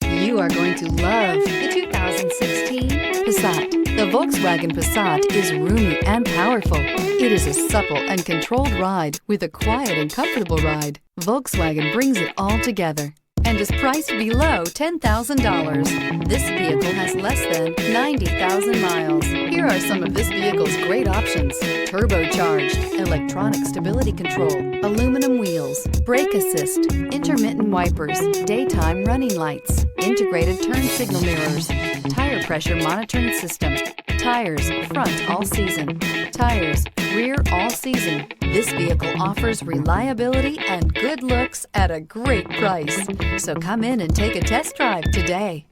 You are going to love the 2016 Passat. The Volkswagen Passat is roomy and powerful. It is a supple and controlled ride with a quiet and comfortable ride. Volkswagen brings it all together and is priced below $10,000. This vehicle has less than 90,000 miles. Here are some of this vehicle's great options: turbocharged, electronic stability control, aluminum wheels, brake assist, intermittent wipers, daytime running lights, integrated turn signal mirrors, tire pressure monitoring system, tires front all season, tires rear all season. This vehicle offers reliability and good looks at a great price. So come in and take a test drive today.